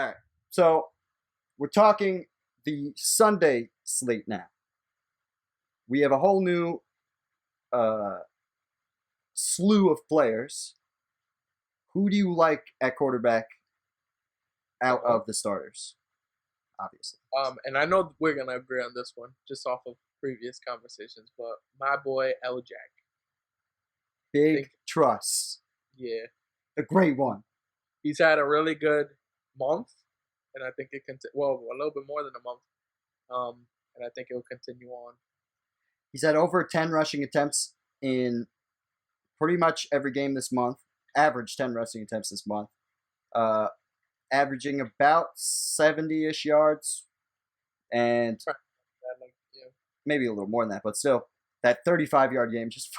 All right. So we're talking the Sunday slate now. We have a whole new slew of players. Who do you like at quarterback out of the starters? Obviously. And I know we're gonna agree on this one just off of previous conversations, but my boy L Jack. Big trust. Yeah. A great one. He's had a really good month, and I think it can. A little bit more than a month. And I think it will continue on. He's had over 10 rushing attempts in pretty much every game this month. Average 10 rushing attempts this month. Averaging about 70-ish yards. And maybe a little more than that, but still, that 35-yard game just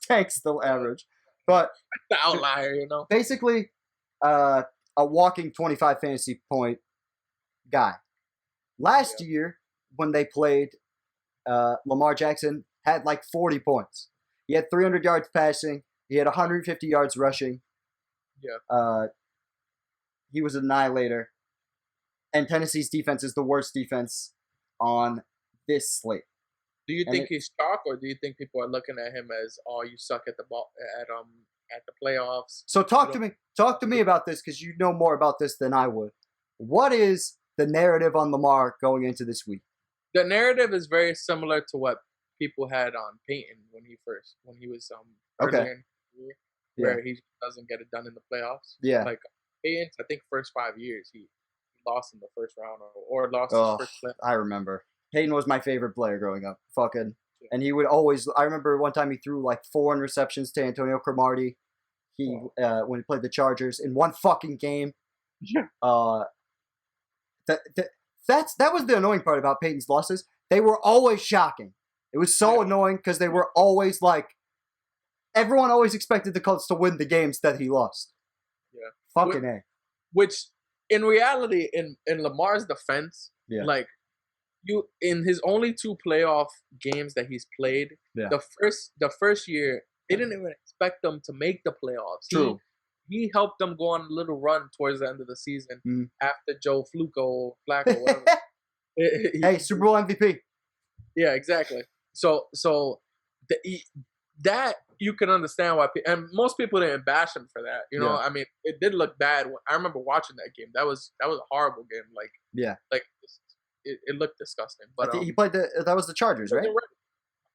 tanks the average. But the outlier, Basically, a walking 25 fantasy point guy. Last year, when they played, Lamar Jackson had like 40 points. He had 300 yards passing. He had 150 yards rushing. Yeah. He was an annihilator. And Tennessee's defense is the worst defense on this slate. Do you think he's shocked, or do you think people are looking at him as, "Oh, you suck at the ball at the playoffs"? So talk to me about this, because you know more about this than I would. What is the narrative on Lamar going into this week? The narrative is very similar to what people had on Peyton when he was earlier in the year, where he doesn't get it done in the playoffs. Yeah, like Peyton, I think first 5 years he lost in the first round or lost his first play. I remember. Peyton was my favorite player growing up. And he would always. I remember one time he threw like 4 interceptions to Antonio Cromartie. When he played the Chargers in one fucking game. Yeah. That was the annoying part about Peyton's losses. They were always shocking. It was so annoying because they were always like, everyone always expected the Colts to win the games that he lost. Yeah. Fucking A. Which in reality, in Lamar's defense, in his only 2 playoff games that he's played, the first year, they didn't even expect them to make the playoffs. True. He helped them go on a little run towards the end of the season after Joe Flacco, whatever. Hey, Super Bowl MVP. Yeah, exactly. So that you can understand why, and most people didn't bash him for that. I mean, it did look bad. I remember watching that game. That was a horrible game. It looked disgusting. But he played that was the Chargers, right?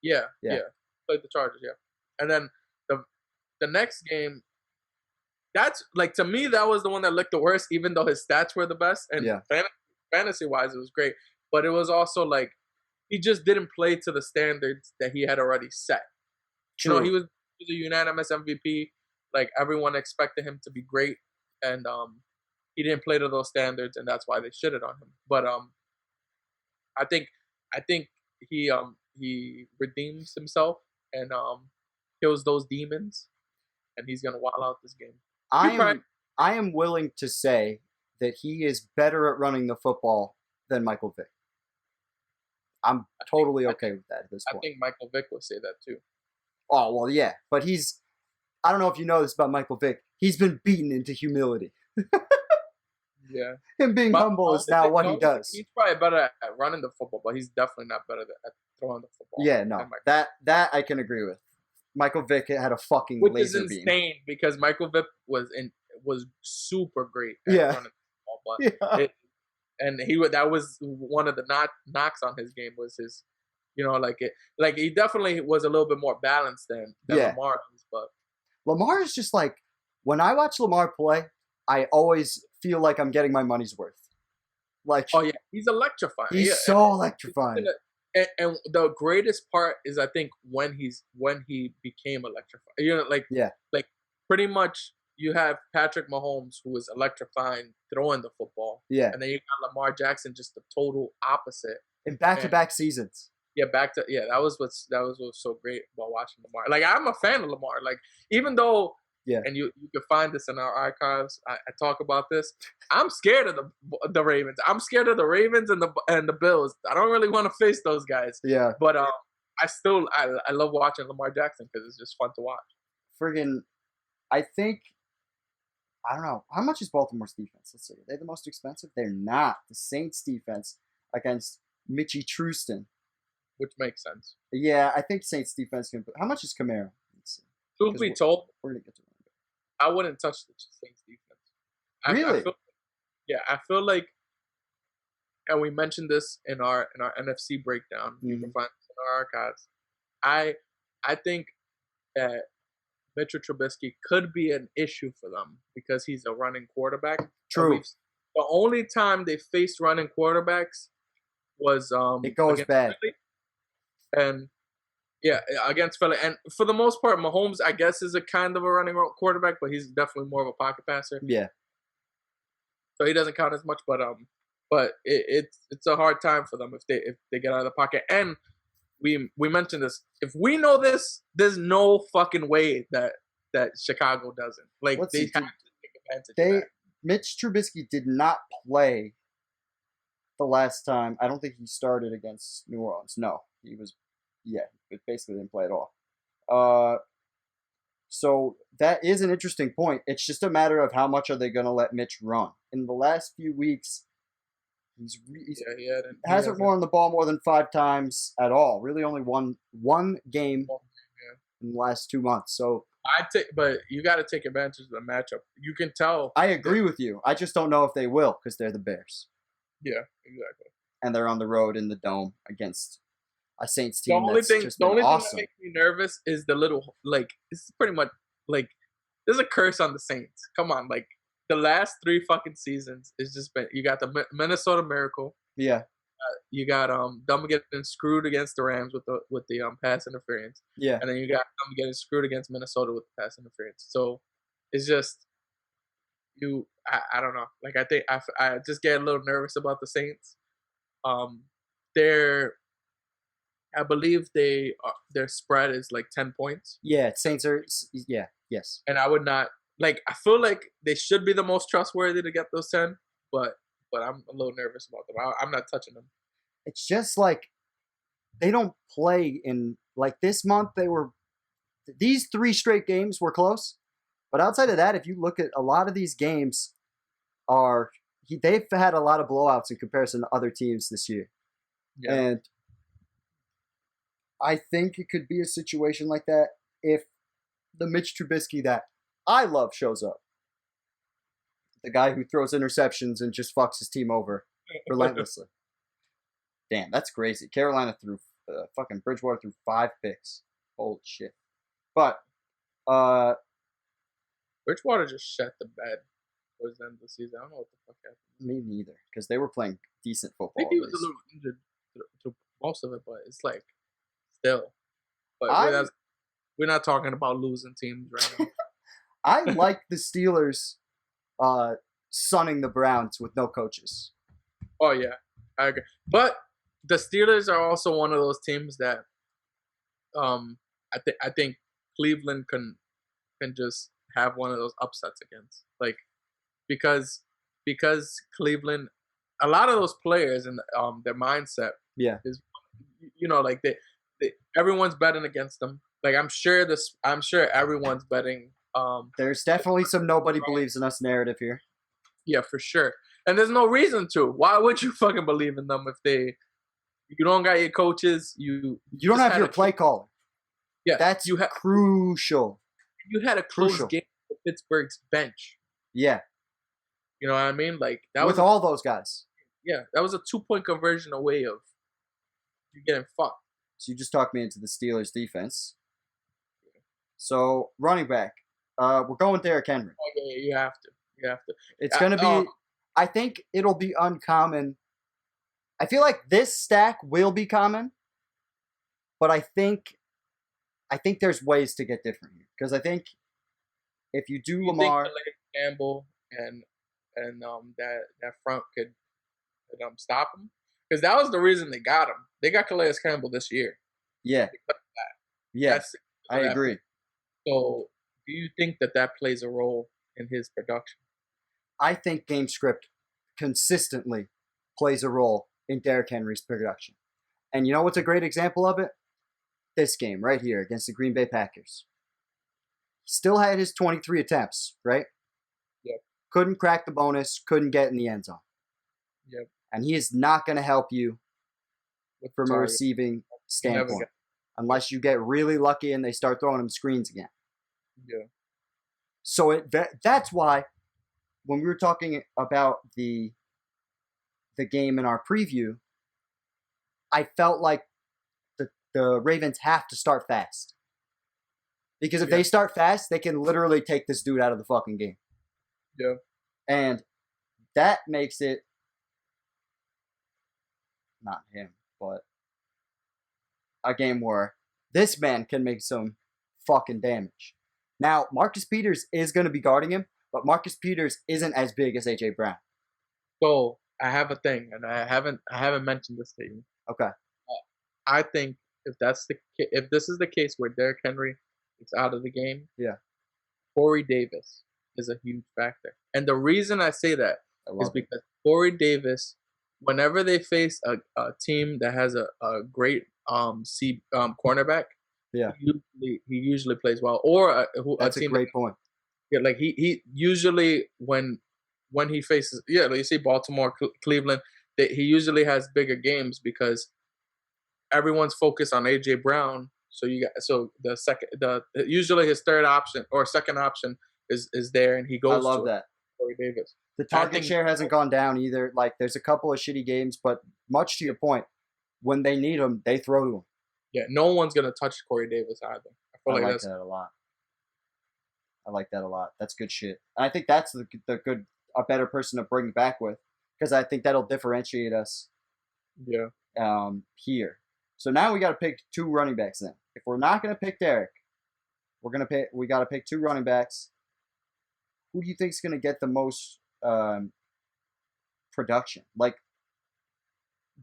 Yeah. Played the Chargers, yeah. And then the next game, that's like, to me, that was the one that looked the worst, even though his stats were the best. And fantasy wise, it was great. But it was also like, he just didn't play to the standards that he had already set. True. He was a unanimous MVP. Like, everyone expected him to be great, and he didn't play to those standards, and that's why they shitted on him. But I think he redeems himself and kills those demons, and he's gonna wild out this game. I am willing to say that he is better at running the football than Michael Vick. I'm totally okay with that at this point. I think Michael Vick would say that too. Oh, well, yeah. But I don't know if you know this about Michael Vick. He's been beaten into humility. Yeah. Him being humble is now what he does. He's probably better at running the football, but he's definitely not better at throwing the football. Yeah, no. That I can agree with. Michael Vick had a fucking laser beam. Which is insane because Michael Vick was super great at running the football. But that was one of the knocks on his game was his, he definitely was a little bit more balanced than Lamar is. But Lamar is just like, when I watch Lamar play, I always feel like I'm getting my money's worth. Like, oh yeah, he's electrifying. He's so electrifying. And the greatest part is, I think, when he became electrifying. Like pretty much you have Patrick Mahomes, who is electrifying throwing the football. Yeah. And then you got Lamar Jackson, just the total opposite. In back-to-back seasons. Yeah, that was what's so great about watching Lamar. Like, I'm a fan of Lamar. Like, even though and you can find this in our archives. I talk about this. I'm scared of the Ravens. I'm scared of the Ravens and the Bills. I don't really want to face those guys. Yeah. But I love watching Lamar Jackson because it's just fun to watch. I think I don't know. How much is Baltimore's defense? Let's see. Are they the most expensive? They're not. The Saints defense against Mitchie Trustin. Which makes sense. Yeah, I think Saints defense can. How much is Kamara? Let's see. Truth be told, we're gonna get to it. I wouldn't touch the Saints defense. Really? I feel like, and we mentioned this in our NFC breakdown. You can find it in our archives. I think that Mitchell Trubisky could be an issue for them because he's a running quarterback. True. The only time they faced running quarterbacks was it goes bad. Philly. And yeah, against Philly. And for the most part, Mahomes, I guess, is a kind of a running quarterback, but he's definitely more of a pocket passer. Yeah. So he doesn't count as much, but it's a hard time for them if they get out of the pocket. And we mentioned this. If we know this, there's no fucking way that Chicago doesn't. Like they have to take advantage of that. Mitch Trubisky did not play the last time. I don't think he started against New Orleans. No, he basically didn't play at all. So that is an interesting point. It's just a matter of how much are they going to let Mitch run. In the last few weeks, he hasn't run the ball more than 5 times at all. Really, only one game in the last 2 months. So but you got to take advantage of the matchup. You can tell. I agree with you. I just don't know if they will because they're the Bears. Yeah, exactly. And they're on the road in the Dome against a Saints team. The only thing that makes me nervous is the little it's pretty much like there's a curse on the Saints. Come on, like the last 3 fucking seasons is just been. You got the Minnesota Miracle. Yeah. You got them getting screwed against the Rams with the pass interference. Yeah. And then you got them getting screwed against Minnesota with the pass interference. So it's just I don't know. Like I think I just get a little nervous about the Saints. I believe their spread is like 10 points. Yeah, Saints are yes. And I would not I feel like they should be the most trustworthy to get those 10, but I'm a little nervous about them. I'm not touching them. It's just like they don't play in this month. These 3 straight games were close, but outside of that, if you look at a lot of these games, they've had a lot of blowouts in comparison to other teams this year, and I think it could be a situation like that if the Mitch Trubisky that I love shows up. The guy who throws interceptions and just fucks his team over relentlessly. Damn, that's crazy. Carolina threw fucking Bridgewater threw 5 picks. Holy shit. But Bridgewater just shut the bed towards the end of the season. I don't know what the fuck happened. Me neither, because they were playing decent football. I think he was a little injured through most of it, but it's still. But we're not talking about losing teams right now. I like the Steelers sunning the Browns with no coaches. Oh yeah, I agree. But the Steelers are also one of those teams that I think Cleveland can just have one of those upsets against, because Cleveland, a lot of those players and their mindset is they everyone's betting against them. I'm sure everyone's betting. There's definitely some nobody believes in us narrative here. Yeah, for sure. And there's no reason to. Why would you fucking believe in them if you don't got your coaches, you don't have your play caller. Yeah, that's crucial. You had a close game with Pittsburgh's bench. Yeah. You know what I mean? That with all those guys. Yeah, that was a 2-point conversion away of you getting fucked. So you just talked me into the Steelers defense. So running back, we're going Derrick Henry. Oh, yeah, you have to. It's going to be. I think it'll be uncommon. I feel like this stack will be common, but I think there's ways to get different here, because I think if you do Lamar, Campbell and that front could stop him, because that was the reason they got him. They got Calais Campbell this year. Yeah. Yes, I agree. So, do you think that plays a role in his production? I think game script consistently plays a role in Derrick Henry's production. And you know what's a great example of it? This game right here against the Green Bay Packers. He still had his 23 attempts, right? Yep. couldn't crack the bonus, couldn't get in the end zone. Yep. And he is not going to help you from a receiving standpoint unless you get really lucky and they start throwing him screens again. Yeah. So that's why when we were talking about the game in our preview, I felt like the Ravens have to start fast. Because if they start fast, they can literally take this dude out of the fucking game. Yeah. And that makes it not him, but a game where this man can make some fucking damage. Now, Marcus Peters is going to be guarding him, but Marcus Peters isn't as big as AJ Brown. So I have a thing, and I haven't mentioned this to you. Okay. I think if this is the case where Derrick Henry is out of the game, Corey Davis is a huge factor. And the reason I say that is because Corey Davis, whenever they face a team that has a great cornerback, he usually plays well. Or that's a great point. Yeah, like he usually when he faces like you see Baltimore, Cleveland, he usually has bigger games because everyone's focused on AJ Brown. So usually his third option or second option is there, and he goes. I love that. Corey Davis. The target share hasn't gone down either. Like there's a couple of shitty games, but much to your point, when they need him, they throw to him. Yeah, no one's gonna touch Corey Davis either. I like that a lot. I like that a lot. That's good shit. And I think that's a better person to bring back with, because I think that'll differentiate us. Yeah. Here. So now we got to pick two running backs. Then, if we're not gonna pick Derek, we got to pick two running backs. Who do you think is gonna get the most production? Like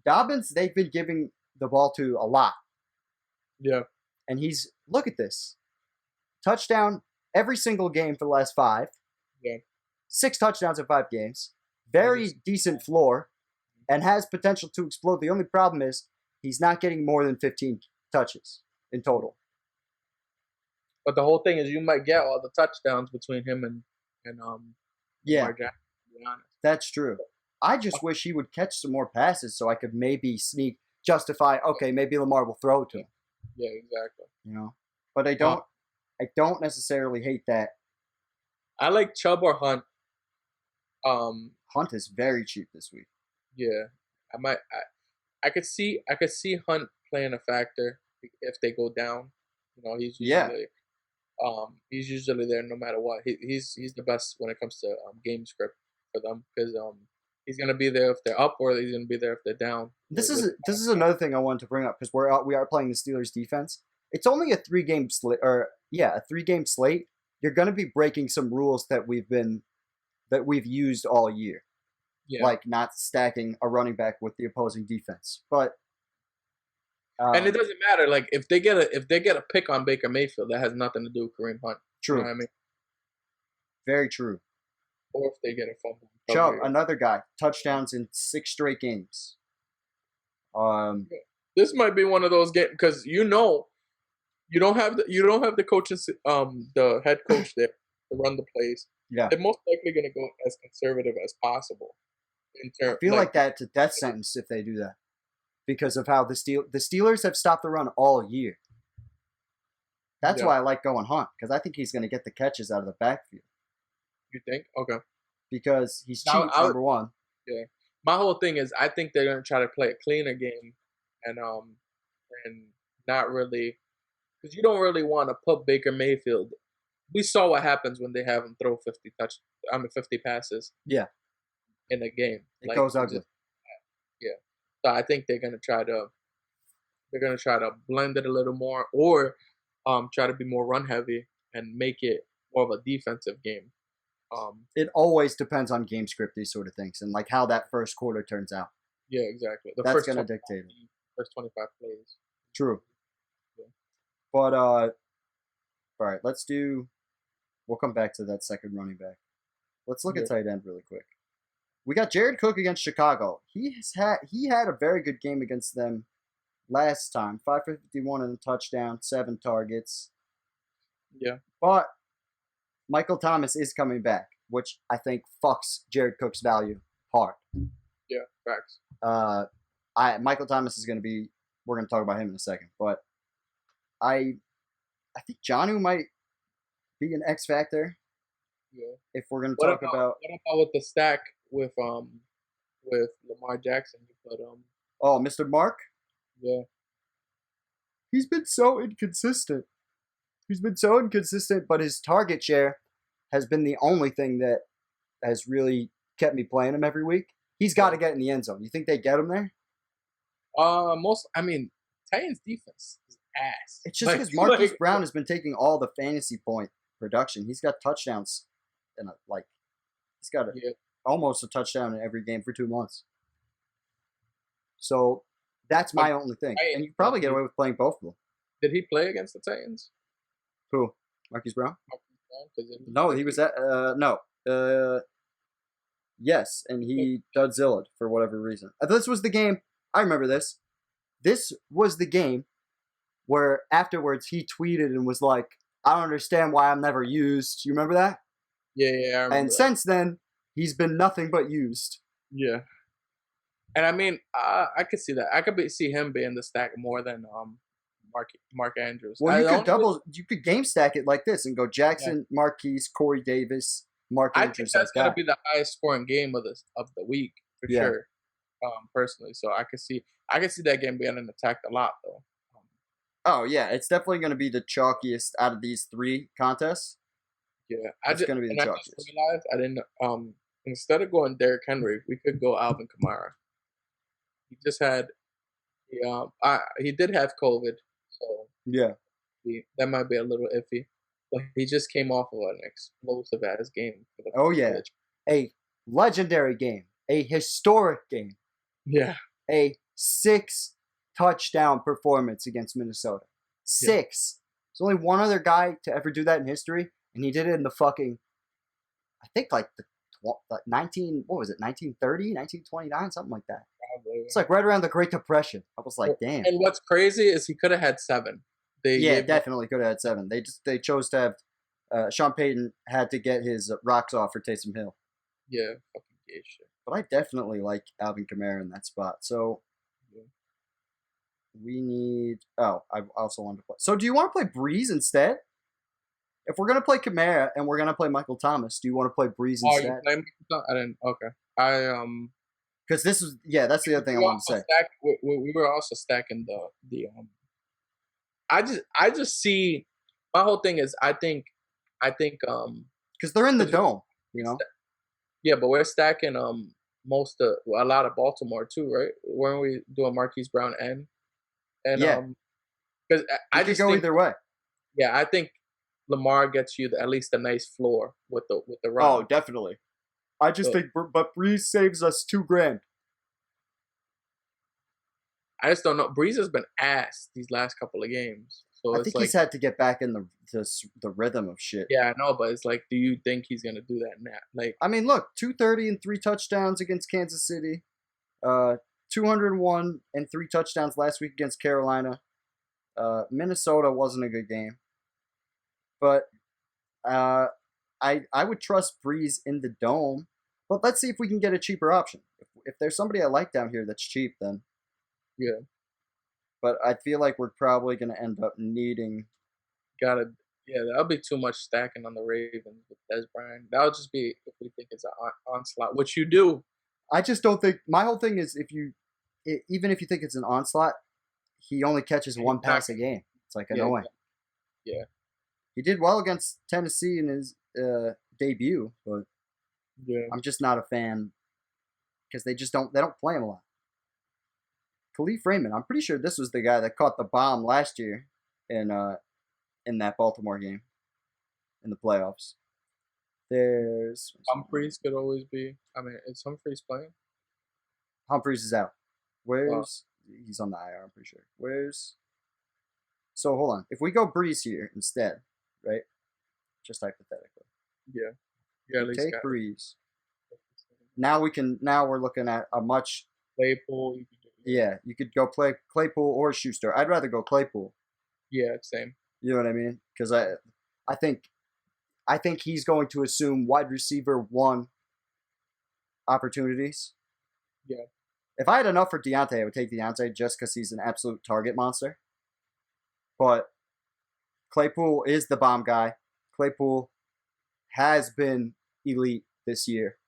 Dobbins, they've been giving the ball to a lot. Yeah. And look at this. Touchdown every single game for the last 5. Yeah. 6 touchdowns in 5 games. Very decent floor and has potential to explode. The only problem is he's not getting more than 15 touches in total. But the whole thing is you might get all the touchdowns between him and Lamar Jackson, to be honest. That's true. I just wish he would catch some more passes so I could maybe justify, okay, maybe Lamar will throw it to him. Yeah, exactly. You know? But I don't necessarily hate that. I like Chubb or Hunt. Hunt is very cheap this week. Yeah. I could see Hunt playing a factor if they go down. You know, he's usually there no matter what. He's the best when it comes to game script for them, because he's gonna be there if they're up, or he's gonna be there if they're down. This is another thing I wanted to bring up, because we are playing the Steelers defense. It's only a 3-game slate, a 3-game slate. You're gonna be breaking some rules that we've used all year, like not stacking a running back with the opposing defense. But and it doesn't matter. Like if they get a pick on Baker Mayfield, that has nothing to do with Kareem Hunt. True. You know what I mean? Very true. Or if they get a fumble. Chubb, another guy, touchdowns in 6 straight games. This might be one of those games because you don't have the coaches, the head coach there to run the plays. Yeah, they're most likely going to go as conservative as possible. I feel like that's a death sentence if they do that, because of how the Steelers have stopped the run all year. That's why I like going Hunt, because I think he's going to get the catches out of the backfield. You think? Okay. Because he's cheap, number one. Yeah. My whole thing is I think they're going to try to play a cleaner game and not really, because you don't really want to put Baker Mayfield. We saw what happens when they have him throw 50 passes. Yeah. In a game. It goes ugly. Yeah. So I think they're going to try to blend it a little more, or try to be more run heavy and make it more of a defensive game. It always depends on game script, these sort of things, and like how that first quarter turns out. Yeah, exactly. That's going to dictate it. First 25 plays. True. Yeah. But all right, we'll come back to that second running back. Let's look at tight end really quick. We got Jared Cook against Chicago. He had a very good game against them last time. 551 and a touchdown, 7 targets. Yeah. But Michael Thomas is coming back. which I think fucks Jared Cook's value hard. Yeah, facts. Michael Thomas is going to be. We're going to talk about him in a second, but I think Jonnu might be an X factor. Yeah. If we're going to talk about what about with the stack with Lamar Jackson, you put Mr. Mark. Yeah. He's been so inconsistent. But his target share has been the only thing that has really kept me playing him every week. He's got to get in the end zone. You think they get him there? Titans defense is ass. It's just because Marquise Brown has been taking all the fantasy point production. He's got touchdowns, and he's got almost a touchdown in every game for 2 months. So that's my only thing. And you probably get away with playing both of them. Did he play against the Titans? Who? Marquise Brown? No, he was at yes, and he Dudzillaed for whatever reason. This was the game. I remember this. This was the game where afterwards he tweeted and was like, "I don't understand why I'm never used." You remember that? Yeah, I remember. And since then, he's been nothing but used. Yeah. And I mean, I could see that. I could see him being the stack more than Mark Andrews. Well, you could game stack it like this and go Jackson, Marquise, Corey Davis, Mark Andrews. I think that's gonna be the highest scoring game of the week for sure. Personally, so I could see that game being attacked a lot though. Oh yeah, it's definitely going to be the chalkiest out of these 3 contests. Yeah, it's going to be the chalkiest. I just realized I didn't. Instead of going Derrick Henry, we could go Alvin Kamara. He just had, he did have COVID, so that might be a little iffy. But he just came off of an explosive ass game. A legendary game, a historic game. Yeah, a 6 touchdown performance against Minnesota. 6. There's only one other guy to ever do that in history, and he did it in the fucking, I think like the 1930, 1929, something like that. Probably. It's like right around the Great Depression. I was like, damn. And what's crazy is he could have had 7. Definitely could have had 7. They chose to have, Sean Payton had to get his rocks off for Taysom Hill. Yeah, fucking gay shit. But I definitely like Alvin Kamara in that spot. So we need. I also wanted to play. So do you want to play Breeze instead? If we're gonna play Kamara and we're gonna play Michael Thomas, do you want to play Breeze instead? I didn't. Okay. Because this is that's the other thing I wanted to say. We were also stacking the I just see my whole thing is I think because they're in the dome, you know. Yeah, but we're stacking a lot of Baltimore too, right? Weren't we doing Marquise Brown and because I just go either way. Yeah, I think Lamar gets you at least a nice floor with the run. Oh, definitely. I just think, but Breeze saves us $2,000. I just don't know. Breeze has been ass these last couple of games. So I think he's had to get back in the rhythm of shit. Yeah, I know, but it's like, do you think he's gonna do that now? Like, I mean, look, 230 and 3 touchdowns against Kansas City, 201 and 3 touchdowns last week against Carolina. Minnesota wasn't a good game, but I would trust Breeze in the dome. But let's see if we can get a cheaper option. If there's somebody I like down here that's cheap, then yeah. But I feel like we're probably going to end up needing. That'll be too much stacking on the Ravens with Des Bryant. That'll just be if we think it's an onslaught, which you do. I just don't think. My whole thing is even if you think it's an onslaught, he only catches 1 pass a game. It's like annoying. Yeah. He did well against Tennessee in his debut, but I'm just not a fan because they don't play him a lot. Khalif Raymond, I'm pretty sure this was the guy that caught the bomb last year in that Baltimore game in the playoffs. There's Humphreys could always be. I mean, is Humphreys playing? Humphreys is out. He's on the IR, I'm pretty sure. So hold on. If we go Breeze here instead, right? Just hypothetically. Yeah. At least take Breeze. Now we're looking at a much Claypool. You could go play Claypool or Schuster. I'd rather go Claypool. Yeah, same. You know what I mean? Because I think I think he's going to assume wide receiver 1 opportunities. Yeah. If I had enough for Deontay, I would take Deontay just because he's an absolute target monster. But Claypool is the bomb guy. Claypool has been elite this year.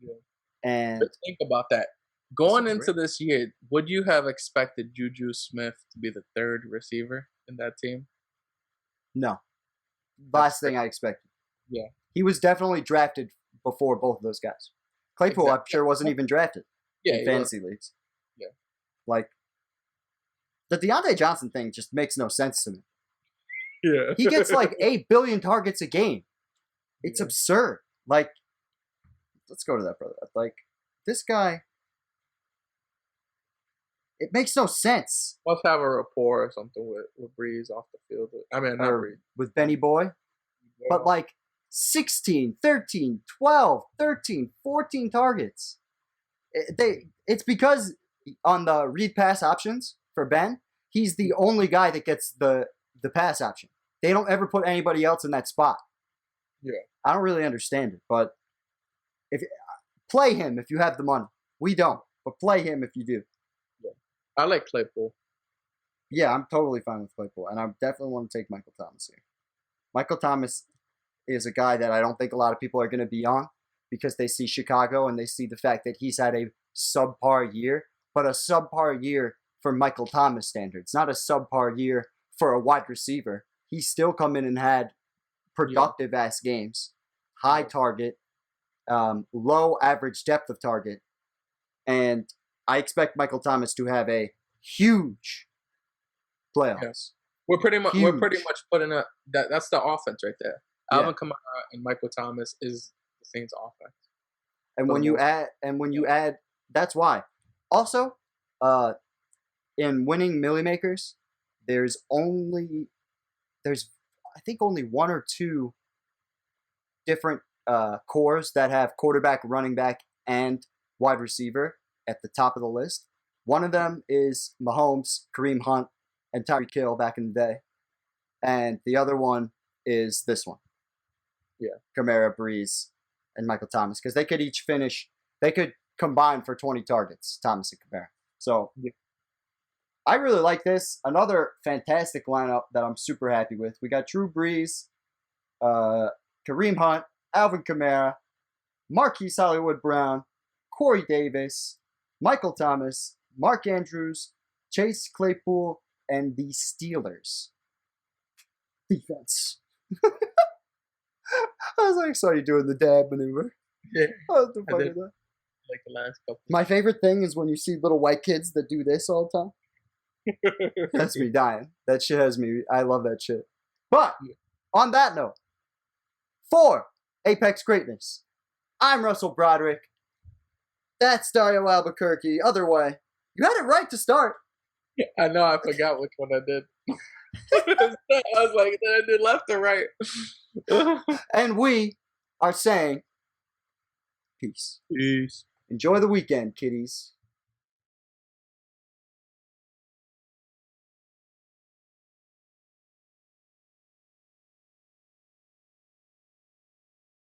Yeah. And but think about that. Going into this year, would you have expected Juju Smith to be the 3rd receiver in that team? No. Last thing I expected. Yeah. He was definitely drafted before both of those guys. Claypool, I'm sure, wasn't even drafted in fantasy leagues. Yeah. Like, the Deontay Johnson thing just makes no sense to me. Yeah. He gets like 8 billion targets a game. It's absurd. Like, let's go to that, brother. Like, this guy, it makes no sense. Must have a rapport or something with Breeze off the field. I mean, not Breeze. With Benny Boy. Yeah. But like 16, 13, 12, 13, 14 targets. It's because on the read pass options for Ben, he's the only guy that gets the pass option. They don't ever put anybody else in that spot. Yeah. I don't really understand it, but play him if you have the money. We don't, but play him if you do. Yeah. I like Claypool. Yeah, I'm totally fine with Claypool, and I definitely want to take Michael Thomas here. Michael Thomas is a guy that I don't think a lot of people are going to be on because they see Chicago and they see the fact that he's had a subpar year, but a subpar year for Michael Thomas standards, not a subpar year for a wide receiver. He's still come in and had productive-ass games, high target, low average depth of target, and I expect Michael Thomas to have a huge playoffs. Yes. We're pretty much putting that's the offense right there. Alvin Kamara and Michael Thomas is the Saints' offense. And when you add, that's why. Also, in winning Millie Makers, there's I think only 1 or 2 different cores that have quarterback, running back, and wide receiver at the top of the list. One of them is Mahomes, Kareem Hunt, and Tyreek Hill back in the day. And the other one is this one. Yeah. Kamara, Breeze, and Michael Thomas. Because they could combine for 20 targets, Thomas and Kamara. So I really like this. Another fantastic lineup that I'm super happy with. We got Drew Brees, Kareem Hunt, Alvin Kamara, Marquise Hollywood Brown, Corey Davis, Michael Thomas, Mark Andrews, Chase Claypool, and the Steelers. Defense. I was like, saw you doing the dab maneuver. Yeah. I was the fun of that. Like the last couple. My favorite thing is when you see little white kids that do this all the time. That's me dying. That shit has me. I love that shit. But on that note, for Apex Greatness, I'm Russell Broderick. That's Dario Albuquerque. Other way. You had it right to start. I know. I forgot which one I did. I was like, did I do left or right? And we are saying peace. Peace. Enjoy the weekend, kiddies.